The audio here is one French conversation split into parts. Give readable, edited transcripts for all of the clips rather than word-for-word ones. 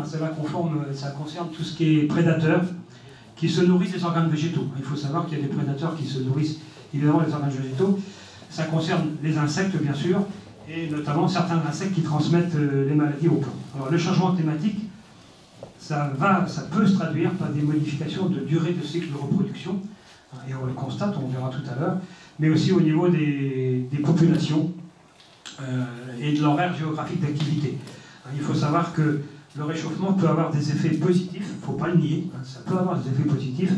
ça concerne tout ce qui est prédateurs qui se nourrissent des organes végétaux. Il faut savoir qu'il y a des prédateurs qui se nourrissent évidemment des organes végétaux. Ça concerne les insectes, bien sûr, et notamment certains insectes qui transmettent les maladies aux plantes. Alors, le changement climatique, ça peut se traduire par des modifications de durée de cycle de reproduction, et on le constate, on verra tout à l'heure, mais aussi au niveau des populations et de l'horaire géographique d'activité. Il faut savoir que le réchauffement peut avoir des effets positifs, il ne faut pas le nier, ça peut avoir des effets positifs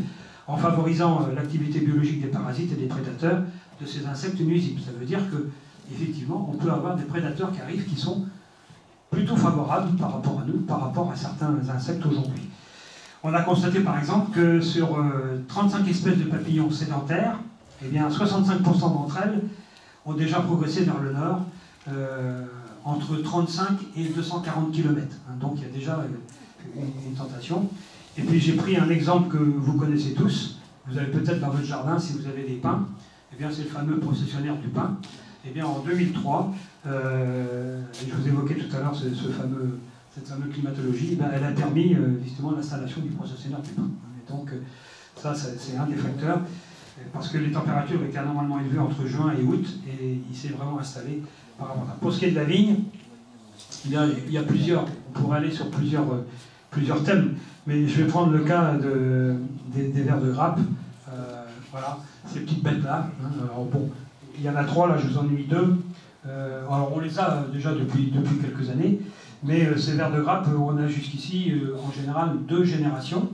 en favorisant l'activité biologique des parasites et des prédateurs de ces insectes nuisibles. Ça veut dire que, effectivement, on peut avoir des prédateurs qui arrivent qui sont plutôt favorables par rapport à nous, par rapport à certains insectes aujourd'hui. On a constaté par exemple que sur 35 espèces de papillons sédentaires, eh bien 65% d'entre elles ont déjà progressé vers le nord, entre 35 et 240 km. Donc il y a déjà une tentation. Et puis j'ai pris un exemple que vous connaissez tous. Vous avez peut-être dans votre jardin, si vous avez des pins, eh bien c'est le fameux processionnaire du pin. Eh bien en 2003, je vous évoquais tout à l'heure cette fameuse climatologie, eh bien, elle a permis justement l'installation du processionnaire du pin. Et donc ça c'est un des facteurs, parce que les températures étaient anormalement élevées entre juin et août, et il s'est vraiment installé par rapport à ça. Pour ce qui est de la vigne, il y a plusieurs, on pourrait aller sur plusieurs thèmes, mais je vais prendre le cas des vers de grappe. Voilà, ces petites bêtes-là. Alors bon, il y en a 3, là je vous en ai mis 2. Alors on les a déjà depuis quelques années, mais ces vers de grappe, on a jusqu'ici en général 2 générations.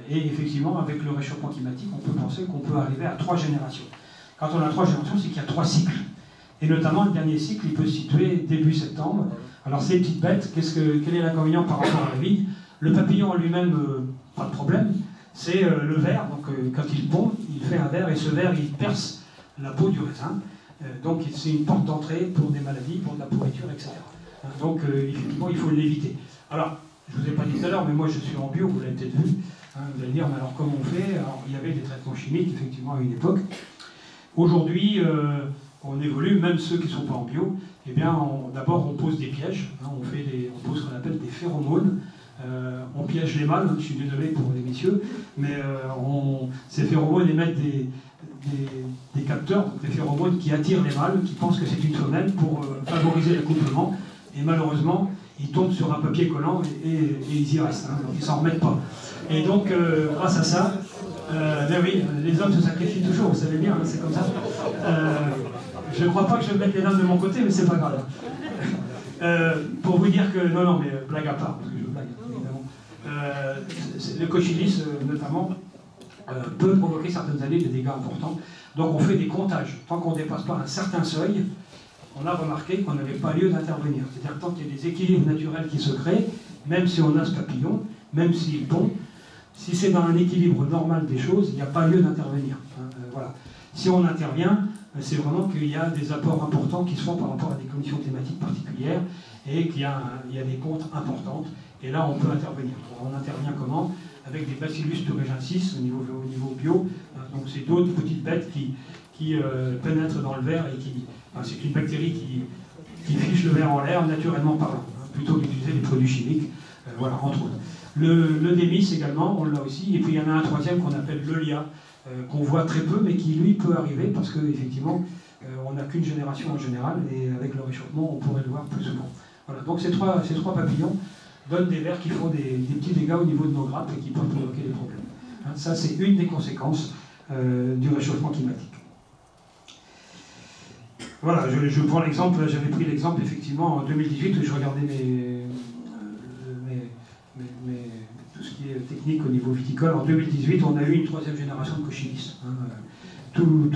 Et effectivement, avec le réchauffement climatique, on peut penser qu'on peut arriver à 3 générations. Quand on a 3 générations, c'est qu'il y a 3 cycles. Et notamment, le dernier cycle, il peut se situer début septembre. Alors ces petites bêtes, quel est l'inconvénient par rapport à la vigne? Le papillon en lui-même, pas de problème. C'est le ver, donc quand il pond, il fait un ver, et ce ver, il perce la peau du raisin. Donc c'est une porte d'entrée pour des maladies, pour de la pourriture, etc. Donc effectivement, il faut l'éviter. Alors, je ne vous ai pas dit tout à l'heure, mais moi je suis en bio, vous l'avez peut-être vu. Vous allez dire, mais alors comment on fait? Alors, il y avait des traitements chimiques, effectivement, à une époque. Aujourd'hui, on évolue, même ceux qui ne sont pas en bio. Eh bien, d'abord, on pose des pièges. On pose ce qu'on appelle des phéromones. On piège les mâles, je suis désolé pour les messieurs, mais ces phéromones émettent des capteurs, donc des phéromones qui attirent les mâles, qui pensent que c'est une femelle pour favoriser l'accouplement. Et malheureusement, ils tombent sur un papier collant et ils y restent, donc ils ne s'en remettent pas. Et donc, grâce à ça, ben oui, les hommes se sacrifient toujours, vous savez bien, c'est comme ça. Je ne crois pas que je vais mettre les dames de mon côté, mais c'est pas grave. Pour vous dire que, non, mais blague à part, parce que je blague, évidemment. Le coccilis, notamment, peut provoquer certaines années des dégâts importants. Donc on fait des comptages. Tant qu'on ne dépasse pas un certain seuil, on a remarqué qu'on n'avait pas lieu d'intervenir. C'est-à-dire tant qu'il y a des équilibres naturels qui se créent, même si on a ce papillon, même s'il pond, si c'est dans un équilibre normal des choses, il n'y a pas lieu d'intervenir. Voilà. Si on intervient, c'est vraiment qu'il y a des apports importants qui se font par rapport à des conditions climatiques particulières et qu'il y a des pontes importantes. Et là, on peut intervenir. Alors, on intervient comment? Avec des bacillus thuringiensis au niveau bio. Donc, c'est d'autres petites bêtes qui pénètrent dans le verre et c'est une bactérie qui fiche le verre en l'air naturellement parlant, plutôt que d'utiliser des produits chimiques, voilà, entre autres. Le démis également, on l'a aussi. Et puis, il y en a un troisième qu'on appelle l'Eulia, qu'on voit très peu, mais qui, lui, peut arriver parce qu'effectivement, on n'a qu'une génération en général, et avec le réchauffement, on pourrait le voir plus souvent. Voilà. Donc, ces trois papillons donnent des vers qui font des petits dégâts au niveau de nos grappes et qui peuvent provoquer des problèmes. Ça, c'est une des conséquences du réchauffement climatique. Voilà, je prends l'exemple, j'avais pris l'exemple effectivement en 2018 où je regardais tout ce qui est technique au niveau viticole. En 2018, on a eu une 3e génération de coccilis, tout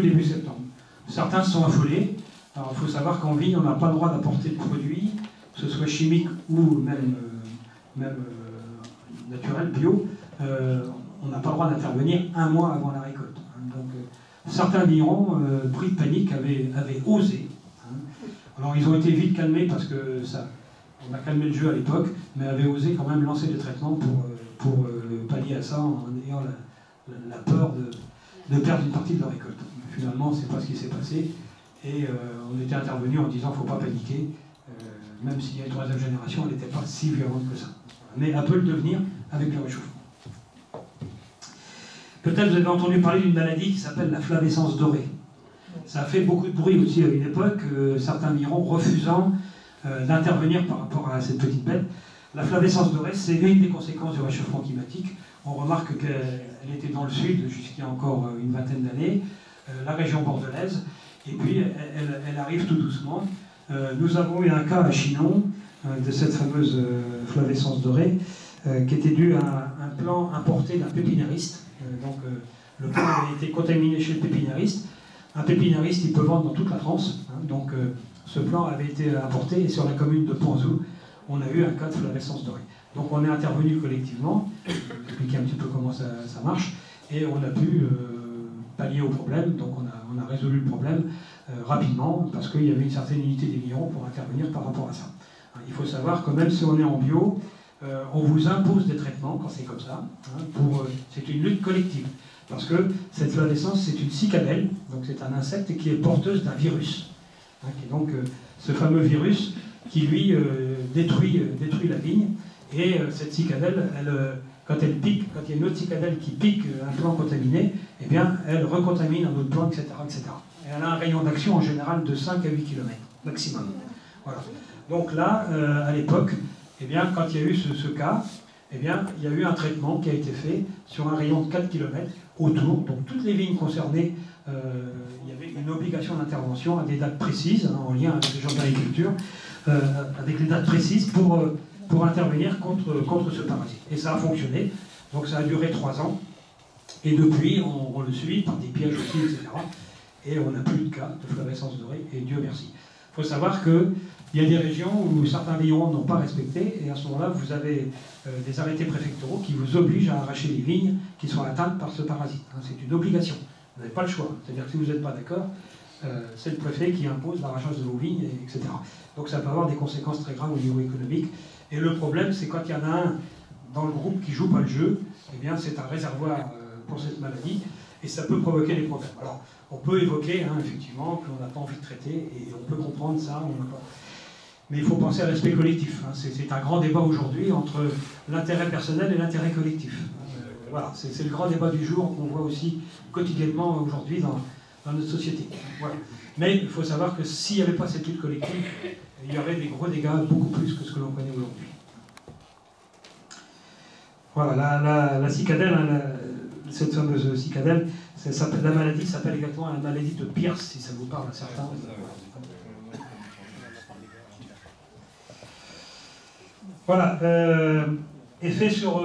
début septembre. Certains se sont affolés. Alors il faut savoir qu'en vigne, on n'a pas le droit d'apporter de produits, que ce soit chimique ou même naturel, bio. On n'a pas le droit d'intervenir un mois avant la récolte. Donc certains vignerons, pris de panique, avaient osé. Alors ils ont été vite calmés parce que on a calmé le jeu à l'époque, mais avaient osé quand même lancer des traitements pour pallier à ça en ayant la peur de perdre une partie de la récolte. Finalement, c'est pas ce qui s'est passé. Et on était intervenu en disant qu'il ne faut pas paniquer. même s'il y a une troisième génération, elle n'était pas si violente que ça. Mais elle peut le devenir avec le réchauffement. Peut-être vous avez entendu parler d'une maladie qui s'appelle la flavescence dorée. Ça a fait beaucoup de bruit aussi à une époque, certains vignerons refusant d'intervenir par rapport à cette petite bête. La flavescence dorée, c'est une des conséquences du réchauffement climatique. On remarque qu'elle était dans le sud jusqu'il y a encore une vingtaine d'années, la région bordelaise, et puis elle arrive tout doucement. Nous avons eu un cas à Chinon de cette fameuse flavescence dorée qui était due à un plant importé d'un pépiniériste. Le plant avait été contaminé chez le pépiniériste. Un pépiniériste, il peut vendre dans toute la France. Ce plant avait été importé et sur la commune de Panzou, on a eu un cas de flavescence dorée. Donc on est intervenu collectivement, je vais vous expliquer un petit peu comment ça marche, et on a pu pallier au problème. Donc on a résolu le problème rapidement parce qu'il y avait une certaine unité des vignerons pour intervenir par rapport à ça. Il faut savoir que même si on est en bio, on vous impose des traitements quand c'est comme ça. C'est une lutte collective. Parce que cette flavescence, c'est une cicadelle, donc c'est un insecte qui est porteuse d'un virus. Qui est donc ce fameux virus qui, lui, détruit la vigne. Et cette cicadelle, quand elle pique, quand il y a une autre cicadelle qui pique un plant contaminé, eh bien, elle recontamine un autre plant, etc., etc. Et elle a un rayon d'action en général de 5 à 8 km maximum. Voilà. Donc là, à l'époque, eh bien, quand il y a eu ce cas, eh bien, il y a eu un traitement qui a été fait sur un rayon de 4 km autour. Donc toutes les vignes concernées, il y avait une obligation d'intervention à des dates précises, en lien avec les gens de l'agriculture, avec les dates précises pour intervenir contre ce parasite. Et ça a fonctionné. Donc ça a duré 3 ans. Et depuis, on le suit par des pièges aussi, etc. Et on n'a plus de cas de flavescence dorée, et Dieu merci. Il faut savoir qu'il y a des régions où certains vignerons n'ont pas respecté, et à ce moment-là, vous avez des arrêtés préfectoraux qui vous obligent à arracher les vignes qui sont atteintes par ce parasite. C'est une obligation. Vous n'avez pas le choix. C'est-à-dire que si vous n'êtes pas d'accord, c'est le préfet qui impose l'arrachage de vos vignes, etc. Donc ça peut avoir des conséquences très graves au niveau économique. Et le problème, c'est quand il y en a un dans le groupe qui ne joue pas le jeu, eh bien c'est un réservoir pour cette maladie, et ça peut provoquer des problèmes. Alors, on peut évoquer, effectivement, qu'on n'a pas envie de traiter, et on peut comprendre ça, mais il faut penser à l'aspect collectif. C'est un grand débat aujourd'hui entre l'intérêt personnel et l'intérêt collectif. Voilà, c'est le grand débat du jour qu'on voit aussi quotidiennement aujourd'hui dans notre société. Voilà. Mais il faut savoir que s'il n'y avait pas cette lutte collective, il y aurait des gros dégâts, beaucoup plus que ce que l'on connaît aujourd'hui. Voilà, la cicadelle, cette fameuse cicadelle, la maladie s'appelle exactement la maladie de Pierce, si ça vous parle à certains. Voilà, effet sur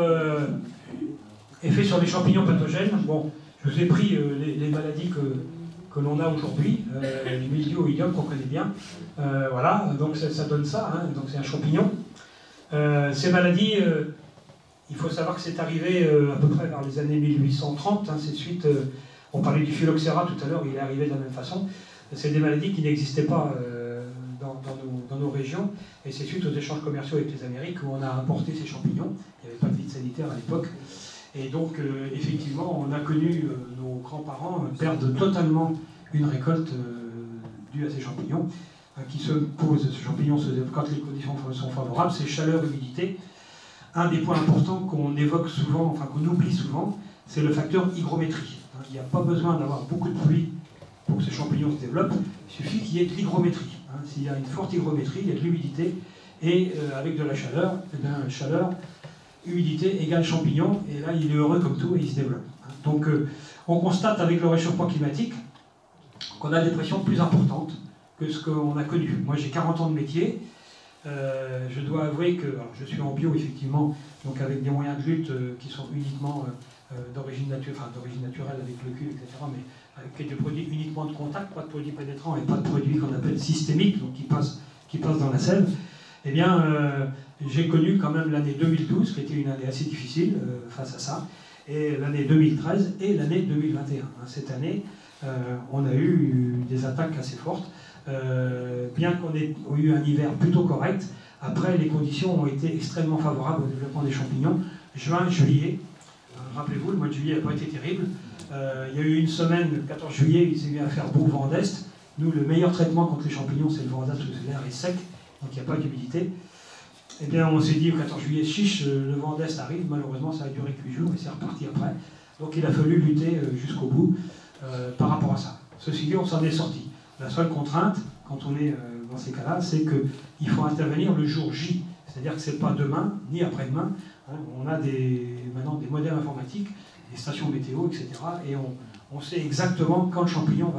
les champignons pathogènes. Bon, je vous ai pris les maladies que l'on a aujourd'hui, les mildiou oïdium qu'on connaît bien. Voilà, donc ça donne ça, donc c'est un champignon. Ces maladies, il faut savoir que c'est arrivé à peu près vers les années 1830, c'est suite, on parlait du phylloxéra tout à l'heure, il est arrivé de la même façon. C'est des maladies qui n'existaient pas dans nos régions, et c'est suite aux échanges commerciaux avec les Amériques où on a importé ces champignons. Il n'y avait pas de vide sanitaire à l'époque. Et donc, effectivement, on a connu nos grands-parents perdre totalement une récolte due à ces champignons, qui se posent, ces champignons, quand les conditions sont favorables, c'est chaleur, humidité. Un des points importants qu'on évoque souvent, enfin qu'on oublie souvent, c'est le facteur hygrométrie. Il n'y a pas besoin d'avoir beaucoup de pluie pour que ces champignons se développent, il suffit qu'il y ait de l'hygrométrie. S'il y a une forte hygrométrie, il y a de l'humidité, et avec de la chaleur, chaleur, humidité égale champignon, et là il est heureux comme tout et il se développe. Donc on constate avec le réchauffement climatique qu'on a des pressions plus importantes que ce qu'on a connu. Moi j'ai 40 ans de métier, je dois avouer que alors, je suis en bio effectivement, donc avec des moyens de lutte qui sont uniquement d'origine naturelle avec le cul, etc., mais avec des produits uniquement de contact, pas de produits pénétrants et pas de produits qu'on appelle systémiques, donc qui passent dans la sève. Eh bien, j'ai connu quand même l'année 2012, qui était une année assez difficile face à ça, et l'année 2013 et l'année 2021. Cette année, on a eu des attaques assez fortes. Bien qu'on ait eu un hiver plutôt correct, après les conditions ont été extrêmement favorables au développement des champignons. Juin, juillet, rappelez-vous, le mois de juillet n'a pas été terrible. Il y a eu une semaine, le 14 juillet, il s'est mis à faire beau vent d'est. Nous, le meilleur traitement contre les champignons, c'est le vent d'est, parce que l'air est sec. donc il n'y a pas d'humidité. Eh bien, on s'est dit au 14 juillet, chiche, le vent d'Est arrive, malheureusement ça a duré que 8 jours et c'est reparti après. Donc il a fallu lutter jusqu'au bout par rapport à ça. Ceci dit, on s'en est sorti. La seule contrainte, quand on est dans ces cas-là, c'est qu'il faut intervenir le jour J. C'est-à-dire que ce n'est pas demain, ni après-demain. Hein. On a maintenant des modèles informatiques, des stations météo, etc. Et on sait exactement quand le champignon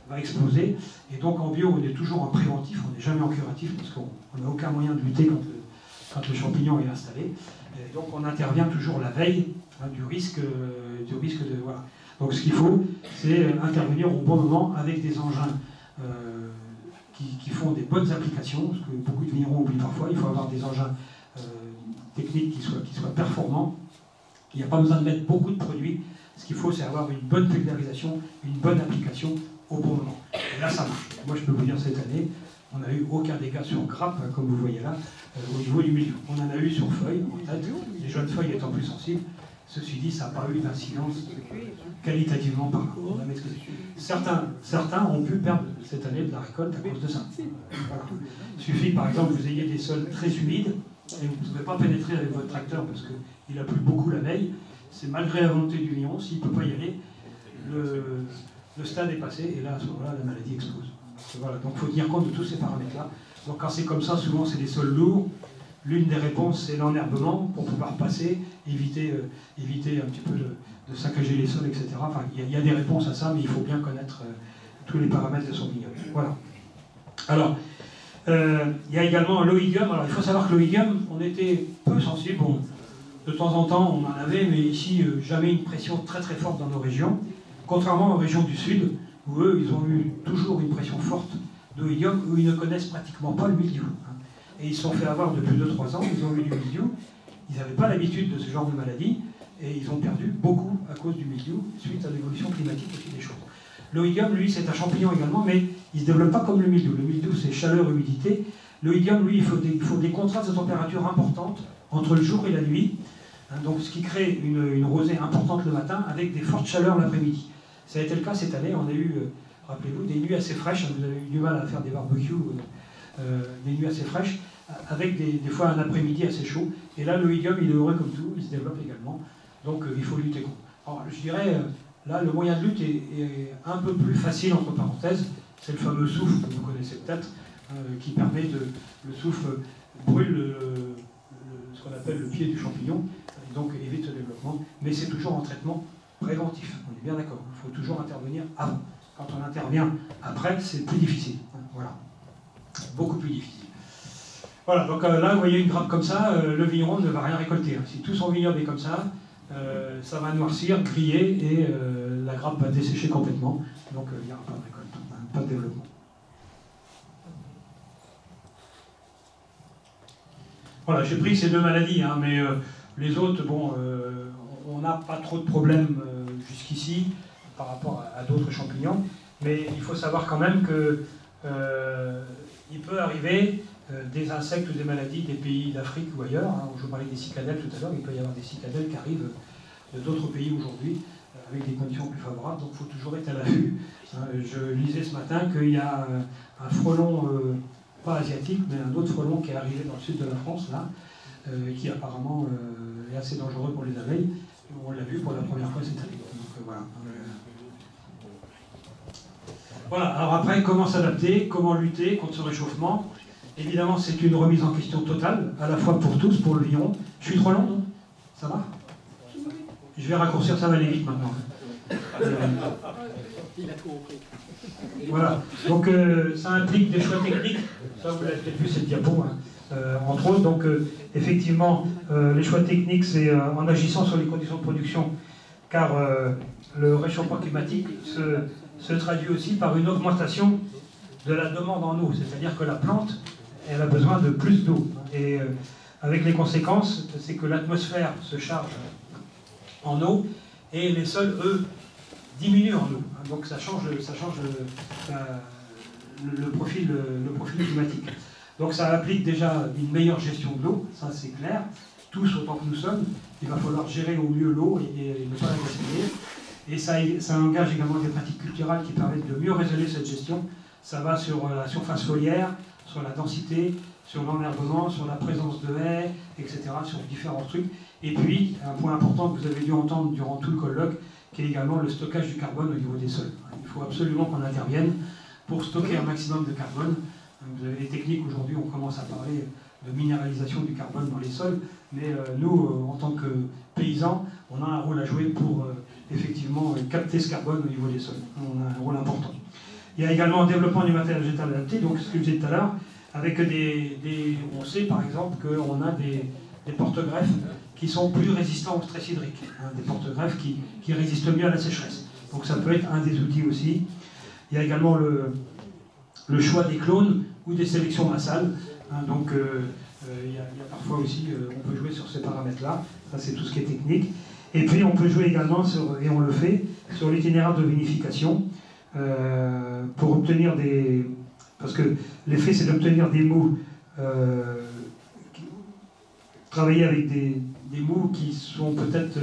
va exploser. Et donc en bio, on est toujours en préventif, on n'est jamais en curatif, parce qu'on n'a aucun moyen de lutter quand le champignon est installé. Et donc on intervient toujours la veille du risque de... Voilà. Donc ce qu'il faut, c'est intervenir au bon moment avec des engins qui font des bonnes applications, ce que beaucoup de vignerons oublient parfois. Il faut avoir des engins techniques qui soient performants. Il n'y a pas besoin de mettre beaucoup de produits. Ce qu'il faut, c'est avoir une bonne pulvérisation, une bonne application au bon moment. Et là, ça marche. Moi, je peux vous dire, cette année, on n'a eu aucun dégât sur grappe, comme vous voyez là, au niveau du milieu. On en a eu sur feuilles, en tête, les jeunes feuilles étant plus sensibles. Ceci dit, ça n'a pas eu d'incidence qualitativement parlant. Certains ont pu perdre cette année de la récolte à cause de ça. Voilà. Il suffit, par exemple, que vous ayez des sols très humides et vous ne pouvez pas pénétrer avec votre tracteur parce qu'il a plu beaucoup la veille. C'est malgré la volonté du vigneron, s'il ne peut pas y aller, le stade est passé et là, à ce moment-là, la maladie explose. Voilà. Donc il faut tenir compte de tous ces paramètres-là. Donc quand c'est comme ça, souvent c'est des sols lourds. L'une des réponses, c'est l'enherbement pour pouvoir passer, éviter un petit peu de saccager les sols, etc. Enfin, il y a des réponses à ça, mais il faut bien connaître tous les paramètres de son vignoble. Voilà. Alors, il y a également l'oïdium. Alors, il faut savoir que l'oïdium, on était peu sensible. Bon, de temps en temps, on en avait, mais ici, jamais une pression très très forte dans nos régions. Contrairement aux régions du Sud, où eux, ils ont eu toujours une pression forte d'oïdium, où ils ne connaissent pratiquement pas le mildiou. Et ils se sont fait avoir depuis 2-3 ans, ils ont eu du mildiou, ils n'avaient pas l'habitude de ce genre de maladie, et ils ont perdu beaucoup à cause du mildiou, suite à l'évolution climatique aussi des choses. L'oïdium, lui, c'est un champignon également, mais il ne se développe pas comme le mildiou. Le mildiou, c'est chaleur, humidité. L'oïdium, lui, il faut des contrastes de température importantes entre le jour et la nuit, donc ce qui crée une rosée importante le matin, avec des fortes chaleurs l'après-midi. Ça a été le cas cette année, on a eu, rappelez-vous, des nuits assez fraîches, vous avez eu du mal à faire des barbecues, des nuits assez fraîches, avec des fois un après-midi assez chaud. Et là, l'oïdium, il est heureux comme tout, il se développe également. Donc, il faut lutter contre. Alors, je dirais, là, le moyen de lutte est un peu plus facile, entre parenthèses. C'est le fameux souffle, que vous connaissez peut-être, qui permet le souffle brûle ce qu'on appelle le pied du champignon, et donc évite le développement. Mais c'est toujours en traitement préventif, on est bien d'accord. Il faut toujours intervenir avant. Quand on intervient après, c'est plus difficile. Voilà. Beaucoup plus difficile. Voilà, donc là, vous voyez une grappe comme ça, le vigneron ne va rien récolter. Si tout son vignoble est comme ça, ça va noircir, griller, et la grappe va dessécher complètement. Donc il n'y aura pas de récolte, pas de développement. Voilà, j'ai pris ces deux maladies, mais les autres, bon, on n'a pas trop de problèmes jusqu'ici par rapport à d'autres champignons, mais il faut savoir quand même que il peut arriver des insectes ou des maladies des pays d'Afrique ou ailleurs. Je vous parlais des cicadelles tout à l'heure, il peut y avoir des cicadelles qui arrivent d'autres pays aujourd'hui avec des conditions plus favorables, donc il faut toujours être à l'affût. Je lisais ce matin qu'il y a un frelon, pas asiatique, mais un autre frelon qui est arrivé dans le sud de la France, là, qui apparemment est assez dangereux pour les abeilles. On l'a vu pour la première fois cette année. Donc, voilà. Voilà, alors après, comment s'adapter, comment lutter contre ce réchauffement? Évidemment, c'est une remise en question totale, à la fois pour tous, pour le vigneron. Je suis trop long, non? Ça va? Je vais raccourcir, ça va aller vite maintenant. Il a tout repris. Voilà, donc ça implique des choix techniques. Ça, vous l'avez peut-être vu, cette diapo, entre autres. Donc, effectivement, les choix techniques, c'est en agissant sur les conditions de production, car le réchauffement climatique se traduit aussi par une augmentation de la demande en eau, c'est-à-dire que la plante, elle a besoin de plus d'eau. Et avec les conséquences, c'est que l'atmosphère se charge en eau et les sols, eux, diminuent en eau. Donc ça change le profil climatique. Donc ça implique déjà une meilleure gestion de l'eau, ça c'est clair. Tous autant que nous sommes, il va falloir gérer au mieux l'eau et ne pas la gaspiller. Et ça engage également des pratiques culturelles qui permettent de mieux raisonner cette gestion. Ça va sur la surface foliaire, sur la densité, sur l'enherbement, sur la présence de haies, etc., sur différents trucs. Et puis, un point important que vous avez dû entendre durant tout le colloque, qui est également le stockage du carbone au niveau des sols. Il faut absolument qu'on intervienne pour stocker un maximum de carbone. Vous avez les techniques, aujourd'hui on commence à parler de minéralisation du carbone dans les sols, mais nous, en tant que paysans, on a un rôle à jouer pour effectivement capter ce carbone au niveau des sols. On a un rôle important. Il y a également le développement du matériel végétal adapté, donc ce que je disais tout à l'heure, avec on sait par exemple qu'on a des porte-greffes qui sont plus résistants au stress hydrique, des porte-greffes qui résistent mieux à la sécheresse. Donc ça peut être un des outils aussi. Il y a également le choix des clones ou des sélections massales. Donc il y a parfois aussi, on peut jouer sur ces paramètres-là. Ça c'est tout ce qui est technique. Et puis on peut jouer également, et on le fait, sur l'itinéraire de vinification pour obtenir des... Parce que l'effet c'est d'obtenir des mous, travailler avec des mous qui sont peut-être...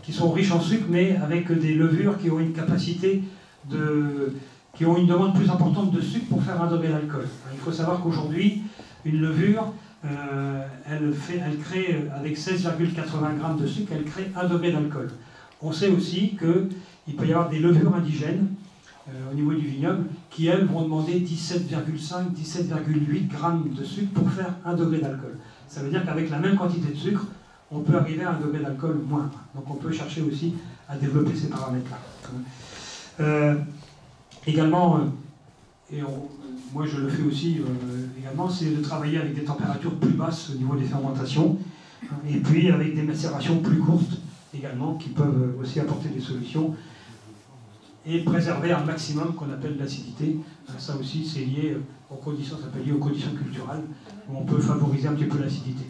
qui sont riches en sucre, mais avec des levures qui ont une capacité qui ont une demande plus importante de sucre pour faire 1 degré d'alcool. Il faut savoir qu'aujourd'hui, une levure, elle crée, avec 16,80 g de sucre, elle crée 1 degré d'alcool. On sait aussi qu'il peut y avoir des levures indigènes au niveau du vignoble qui, elles, vont demander 17,5, 17,8 g de sucre pour faire 1 degré d'alcool. Ça veut dire qu'avec la même quantité de sucre, on peut arriver à 1 degré d'alcool moins. Donc on peut chercher aussi à développer ces paramètres-là. Également, moi je le fais aussi également, c'est de travailler avec des températures plus basses au niveau des fermentations, et puis avec des macérations plus courtes également, qui peuvent aussi apporter des solutions, et préserver un maximum qu'on appelle l'acidité. Ça aussi c'est lié aux conditions, ça peut lier aux conditions culturelles, où on peut favoriser un petit peu l'acidité.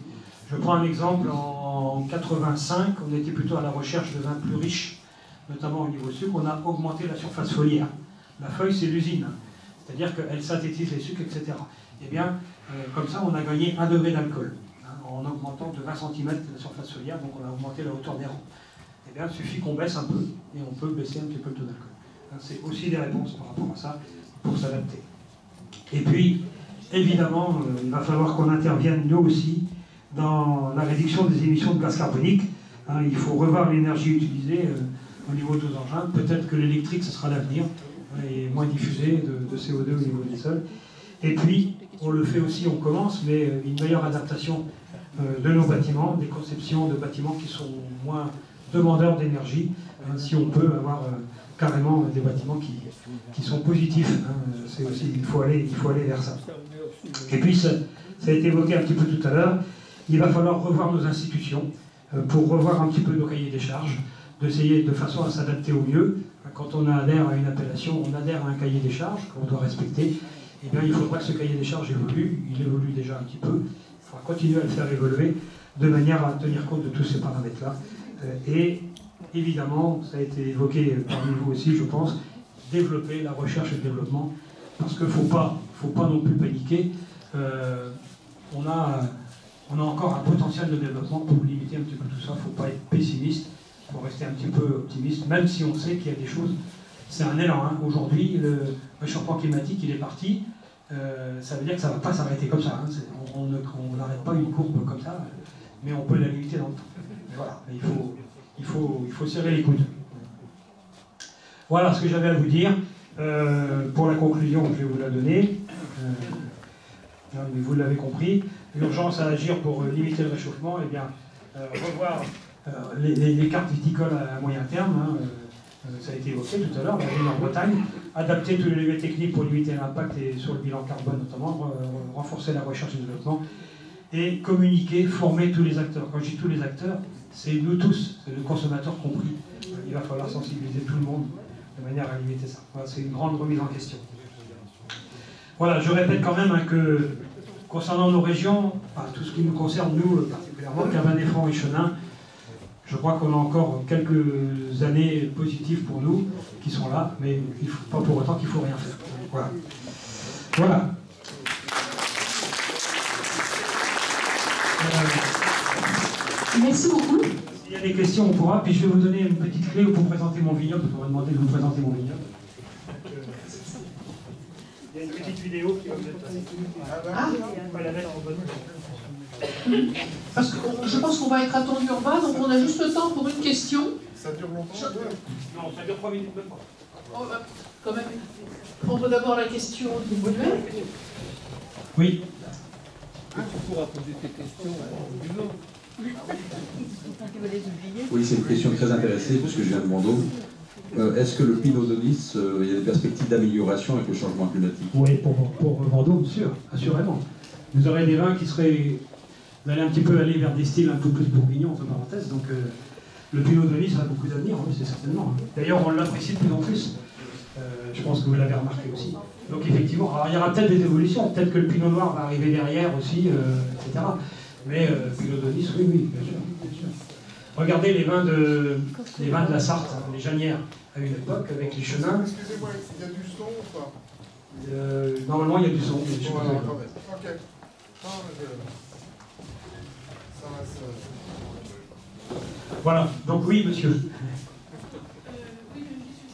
Je prends un exemple, en 85, on était plutôt à la recherche de vins plus riches, notamment au niveau sucre, on a augmenté la surface foliaire. La feuille, c'est l'usine, c'est-à-dire qu'elle synthétise les sucres, etc. Et bien, comme ça, on a gagné 1 degré d'alcool, en augmentant de 20 cm la surface foliaire, donc on a augmenté la hauteur des rangs. Et bien, il suffit qu'on baisse un peu, et on peut baisser un petit peu le taux d'alcool. C'est aussi des réponses par rapport à ça, pour s'adapter. Et puis, évidemment, il va falloir qu'on intervienne, nous aussi, dans la réduction des émissions de gaz carbonique. Il faut revoir l'énergie utilisée au niveau de nos engins. Peut-être que l'électrique, ce sera l'avenir, et moins diffusé de CO2 au niveau des sols. Et puis, on le fait aussi, on commence, mais une meilleure adaptation de nos bâtiments, des conceptions de bâtiments qui sont moins demandeurs d'énergie, si on peut avoir carrément des bâtiments qui sont positifs. C'est aussi, il faut aller vers ça. Et puis, ça a été évoqué un petit peu tout à l'heure, il va falloir revoir nos institutions pour revoir un petit peu nos cahiers des charges, d'essayer de façon à s'adapter au mieux. Quand on adhère à une appellation, on adhère à un cahier des charges qu'on doit respecter. Eh bien, il faudra que ce cahier des charges évolue. Il évolue déjà un petit peu. Il faudra continuer à le faire évoluer de manière à tenir compte de tous ces paramètres-là. Et évidemment, ça a été évoqué parmi vous aussi, je pense, développer la recherche et le développement, parce qu'il ne faut pas non plus paniquer. On a encore un potentiel de développement pour limiter un petit peu tout ça. Il ne faut pas être pessimiste. Il faut rester un petit peu optimiste, même si on sait qu'il y a des choses. C'est un élan. Aujourd'hui, le réchauffement climatique, il est parti. Ça veut dire que ça ne va pas s'arrêter comme ça. On n'arrête pas une courbe comme ça, mais on peut la limiter dans le temps. Voilà. Il faut serrer les coudes. Voilà ce que j'avais à vous dire. Pour la conclusion, je vais vous la donner. Vous l'avez compris. L'urgence à agir pour limiter le réchauffement, eh bien, revoir les cartes viticoles à moyen terme, ça a été évoqué tout à l'heure, la ville en Bretagne, adapter tous les leviers techniques pour limiter l'impact et sur le bilan carbone notamment, renforcer la recherche et le développement, et communiquer, former tous les acteurs. Quand je dis tous les acteurs, c'est nous tous, c'est le consommateur compris. Il va falloir sensibiliser tout le monde de manière à limiter ça. Voilà, c'est une grande remise en question. Voilà, je répète quand même que concernant nos régions, tout ce qui nous concerne, nous particulièrement, Cabernet-Franc et Chenin, je crois qu'on a encore quelques années positives pour nous qui sont là, mais pas pour autant qu'il ne faut rien faire. Voilà. Merci beaucoup. S'il y a des questions, on pourra. Puis je vais vous donner une petite clé pour présenter mon vignoble, parce qu'on m'a demandé de vous présenter mon vignoble. y a une petite vidéo qui va vous être passée. Ah, On va la mettre en bonne. parce que je pense qu'on va être attendu en bas, donc on a juste le temps pour une question. Ça dure longtemps? Non, ça dure 3 minutes même pas. On va quand même prendre d'abord la question du modèle. Oui. Tu pourras poser tes questions au bureau. Oui, c'est une question très intéressée, puisque je viens de Vendôme. Est-ce que le Pinot de Nice, il y a des perspectives d'amélioration avec le changement climatique? Oui, pour Vendôme, sûr, assurément. Vous aurez des vins qui seraient... Vous allez un petit peu aller vers des styles un peu plus bourguignons, entre parenthèses, donc le Pinot de Nice a beaucoup d'avenir, oui, c'est certainement. D'ailleurs, on l'apprécie de plus en plus. Je pense que vous l'avez remarqué aussi. Donc effectivement, alors il y aura peut-être des évolutions, peut-être que le Pinot Noir va arriver derrière aussi, etc. Mais Pinot de Nice, oui, bien sûr, bien sûr. Regardez les vins de la Sarthe, les Janières, à une époque, avec les chenins. Excusez-moi, il y a du son ou pas? Normalement, il y a du son. Mais je sais pas. Voilà, quand même. Ok. Non, mais ça reste... Voilà, donc oui, monsieur.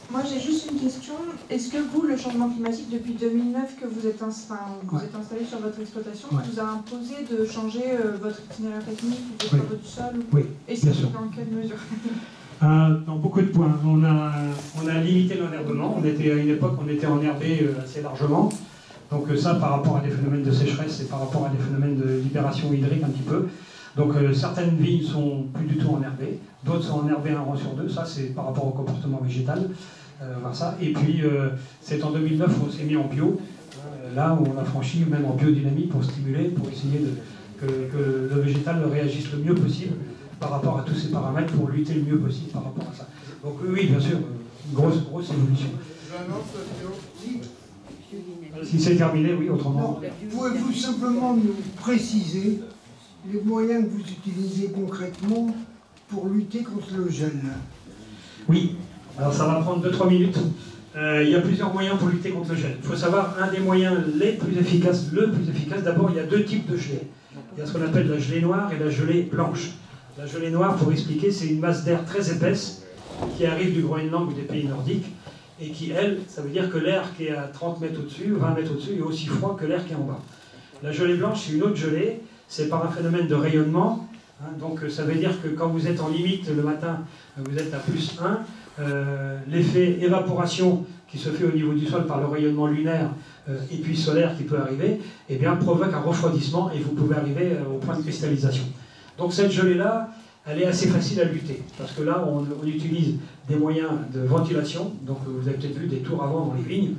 Moi j'ai juste une question. Est-ce que vous, le changement climatique depuis 2009 que vous êtes, installé sur votre exploitation, vous a imposé de changer votre itinéraire technique ou de travaux du sol? Oui, et bien c'est sûr. dans quelle mesure? Dans beaucoup de points. On a limité l'enherbement. À une époque, on était enherbé assez largement. Donc ça, par rapport à des phénomènes de sécheresse et par rapport à des phénomènes de libération hydrique un petit peu. Donc certaines vignes sont plus du tout enherbées, d'autres sont enherbées un rang sur deux. Ça, c'est par rapport au comportement végétal. Ça. Et puis, c'est en 2009 où on s'est mis en bio, là où on a franchi même en biodynamie pour stimuler, pour essayer que le végétal réagisse le mieux possible par rapport à tous ces paramètres pour lutter le mieux possible par rapport à ça. Donc oui, bien sûr, une grosse évolution. Si c'est terminé, oui, autrement. Pouvez-vous simplement nous préciser les moyens que vous utilisez concrètement pour lutter contre le gel? Oui, alors ça va prendre 2-3 minutes. Il y a plusieurs moyens pour lutter contre le gel. Il faut savoir, un des moyens le plus efficace, d'abord, il y a deux types de gelée. Il y a ce qu'on appelle la gelée noire et la gelée blanche. La gelée noire, pour expliquer, c'est une masse d'air très épaisse qui arrive du Groenland ou des pays nordiques et qui, elle, ça veut dire que l'air qui est à 30 mètres au-dessus, 20 mètres au-dessus, est aussi froid que l'air qui est en bas. La gelée blanche, c'est une autre gelée, c'est par un phénomène de rayonnement. Donc ça veut dire que quand vous êtes en limite le matin, vous êtes à plus 1, l'effet évaporation qui se fait au niveau du sol par le rayonnement lunaire et puis solaire qui peut arriver, eh bien, provoque un refroidissement et vous pouvez arriver au point de cristallisation. Donc cette gelée-là, elle est assez facile à lutter, parce que là, on utilise des moyens de ventilation, donc vous avez peut-être vu des tours à vent dans les vignes,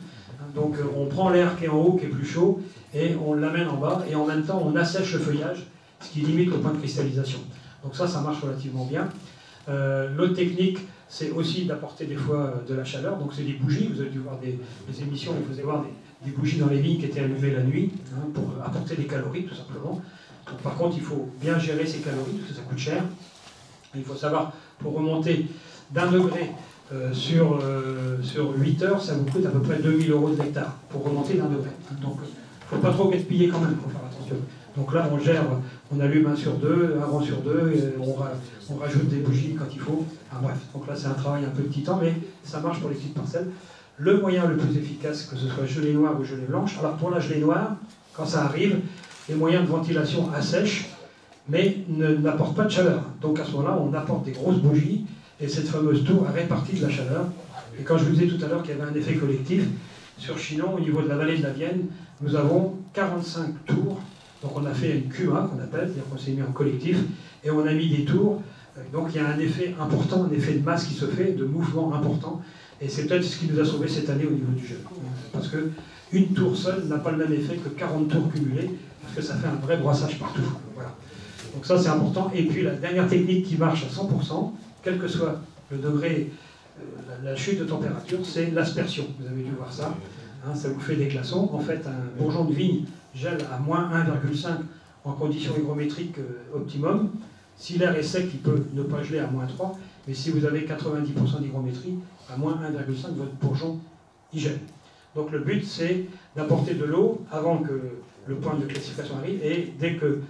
donc on prend l'air qui est en haut, qui est plus chaud, et on l'amène en bas, et en même temps, on assèche le feuillage, ce qui limite le point de cristallisation. Donc ça marche relativement bien. L'autre technique, c'est aussi d'apporter des fois de la chaleur, donc c'est des bougies, vous avez dû voir des émissions où vous allez voir des bougies dans les vignes qui étaient allumées la nuit, pour apporter des calories, tout simplement. Donc, par contre, il faut bien gérer ces calories, parce que ça coûte cher. Il faut savoir, pour remonter d'1 degré sur 8 heures, ça vous coûte à peu près 2000 € de l'hectare, pour remonter d'1 degré. Donc, il ne faut pas trop gaspiller quand même, il faut faire attention. Donc là, on gère, on allume 1 sur 2, 1 rang sur 2, et on rajoute des bougies quand il faut. Enfin, bref, donc là, c'est un travail un peu petit temps, mais ça marche pour les petites parcelles. Le moyen le plus efficace, que ce soit gelée noire ou gelée blanche, alors pour la gelée noire, quand ça arrive, les moyens de ventilation assèchent, mais n'apportent pas de chaleur. Donc à ce moment-là, on apporte des grosses bougies, et cette fameuse tour a réparti de la chaleur. Et quand je vous disais tout à l'heure qu'il y avait un effet collectif, sur Chinon, au niveau de la vallée de la Vienne, nous avons 45 tours. Donc on a fait une QA qu'on appelle, c'est-à-dire qu'on s'est mis en collectif, et on a mis des tours. Donc il y a un effet important, un effet de masse qui se fait, de mouvement important, et c'est peut-être ce qui nous a sauvés cette année au niveau du gel. Parce qu'une tour seule n'a pas le même effet que 40 tours cumulées, parce que ça fait un vrai brossage partout. Voilà. Donc ça c'est important. Et puis la dernière technique qui marche à 100%, quel que soit le degré, la chute de température, c'est l'aspersion. Vous avez dû voir ça. Ça vous fait des glaçons. En fait, un bourgeon de vigne gèle à moins 1,5 en conditions hygrométriques optimum. Si l'air est sec, il peut ne pas geler à moins 3, mais si vous avez 90% d'hygrométrie, à moins 1,5, votre bourgeon y gèle. Donc le but, c'est d'apporter de l'eau avant que le point de classification arrive, et dès que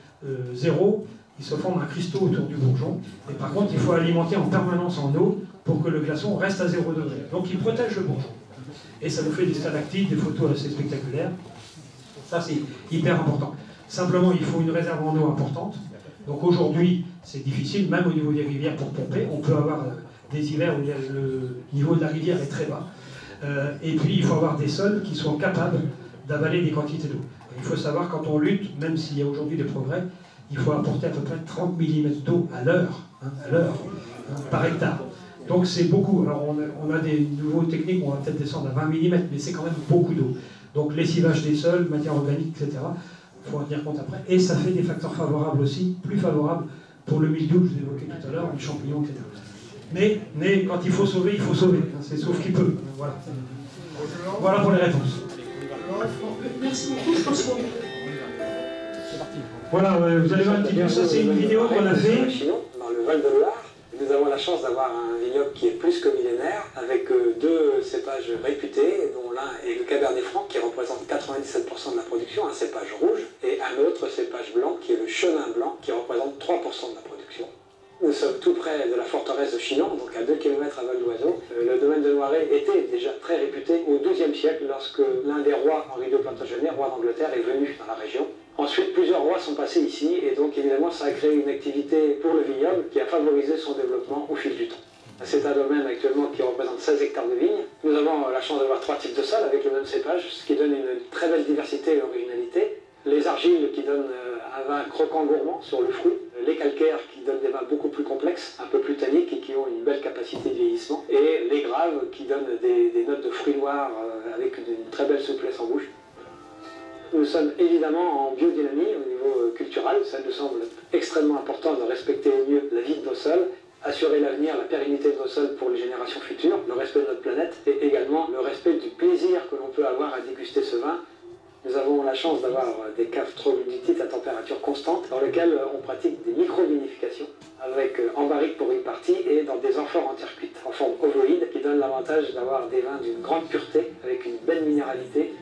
0, il se forme un cristaux autour du bourgeon. Et par contre, il faut alimenter en permanence en eau pour que le glaçon reste à 0 degré. Donc il protège le bourgeon. Et ça nous fait des stalactites, des photos assez spectaculaires. Ça, c'est hyper important. Simplement, il faut une réserve en eau importante. Donc aujourd'hui, c'est difficile, même au niveau des rivières pour pomper. On peut avoir des hivers où le niveau de la rivière est très bas. Et puis, il faut avoir des sols qui sont capables d'avaler des quantités d'eau. Il faut savoir, quand on lutte, même s'il y a aujourd'hui des progrès, il faut apporter à peu près 30 mm d'eau à l'heure, par hectare. Donc c'est beaucoup. Alors on a des nouveaux techniques, on va peut-être descendre à 20 mm, mais c'est quand même beaucoup d'eau. Donc lessivage des sols, matière organique, etc. Il faut en tenir compte après. Et ça fait des facteurs favorables aussi, plus favorables pour le mildiou que je vous évoquais tout à l'heure, les champignons, etc. Mais quand il faut sauver, il faut sauver. C'est sauf qui peut. Voilà. Voilà pour les réponses. Merci beaucoup, je pense qu'on... Voilà, vous allez voir un petit peu, ça c'est une vidéo qu'on a fait. Dans le Val-de-Loire, nous avons la chance d'avoir un vignoble qui est plus que millénaire, avec deux cépages réputés, dont l'un est le Cabernet Franc, qui représente 97% de la production, un cépage rouge, et un autre cépage blanc, qui est le Chenin blanc, qui représente 3% de la production. Nous sommes tout près de la forteresse de Chinon, donc à 2 km à vol d'oiseau. Le domaine de Noiret était déjà très réputé au XIIe siècle, lorsque l'un des rois, Henri II Plantagenet, roi d'Angleterre, est venu dans la région. Ensuite, plusieurs rois sont passés ici, et donc évidemment ça a créé une activité pour le vignoble qui a favorisé son développement au fil du temps. C'est un domaine actuellement qui représente 16 hectares de vignes. Nous avons la chance d'avoir 3 types de sols avec le même cépage, ce qui donne une très belle diversité et originalité. Les argiles qui donnent un vin croquant gourmand sur le fruit, les calcaires qui donnent des vins beaucoup plus complexes, un peu plus tanniques et qui ont une belle capacité de vieillissement, et les graves qui donnent des notes de fruits noirs avec une très belle souplesse en bouche. Nous sommes évidemment en biodynamie au niveau culturel, ça nous semble extrêmement important de respecter au mieux la vie de nos sols, assurer l'avenir, la pérennité de nos sols pour les générations futures, le respect de notre planète et également le respect du plaisir que l'on peut avoir à déguster ce vin. Nous avons la chance d'avoir des caves troglodytites à température constante dans lesquelles on pratique des micro-vinifications avec en barrique pour une partie et dans des amphores en terre cuite, en forme ovoïde qui donnent l'avantage d'avoir des vins d'une grande pureté avec une belle minéralité.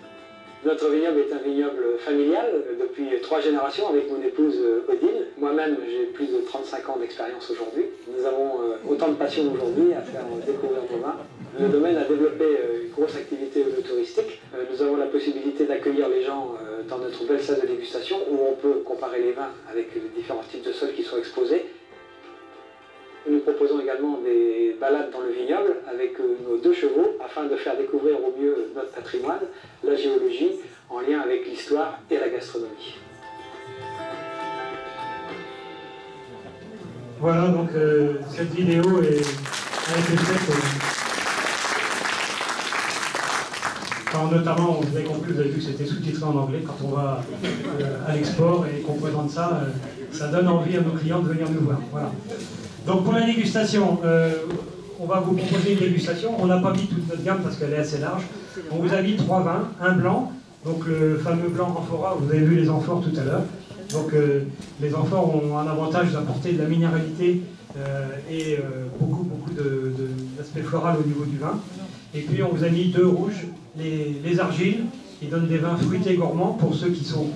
Notre vignoble est un vignoble familial depuis 3 générations avec mon épouse Odile. Moi-même, j'ai plus de 35 ans d'expérience aujourd'hui. Nous avons autant de passion aujourd'hui à faire découvrir nos vins. Le domaine a développé une grosse activité touristique. Nous avons la possibilité d'accueillir les gens dans notre belle salle de dégustation où on peut comparer les vins avec les différents types de sols qui sont exposés. Nous proposons également des balades dans le vignoble avec nos 2 chevaux afin de faire découvrir au mieux notre patrimoine, la géologie, en lien avec l'histoire et la gastronomie. Voilà, donc cette vidéo a été faite, notamment, vous avez compris, vous avez vu que c'était sous-titré en anglais. Quand on va à l'export et qu'on présente ça, ça donne envie à nos clients de venir nous voir. Voilà. Donc pour la dégustation, on va vous proposer une dégustation. On n'a pas mis toute notre gamme parce qu'elle est assez large. On vous a mis 3 vins, un blanc, donc le fameux blanc amphora, vous avez vu les amphores tout à l'heure. Donc les amphores ont un avantage d'apporter de la minéralité et beaucoup d'aspect floral au niveau du vin. Et puis on vous a mis 2 rouges, les argiles, qui donnent des vins fruités gourmands pour ceux qui sont...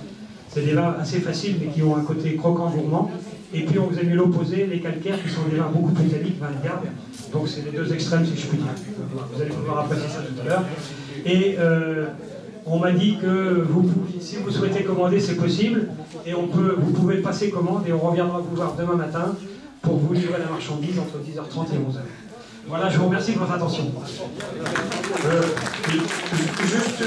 C'est des vins assez faciles mais qui ont un côté croquant gourmand. Et puis on vous a mis l'opposé, les calcaires, qui sont des vins beaucoup plus tanniques, vins de garde. Donc c'est les 2 extrêmes si je puis dire. Vous allez pouvoir apprécier ça tout à l'heure. Et on m'a dit que si vous souhaitez commander, c'est possible. Et vous pouvez passer commande et on reviendra vous voir demain matin pour vous livrer la marchandise entre 10h30 et 11h. Voilà, je vous remercie de votre attention. Juste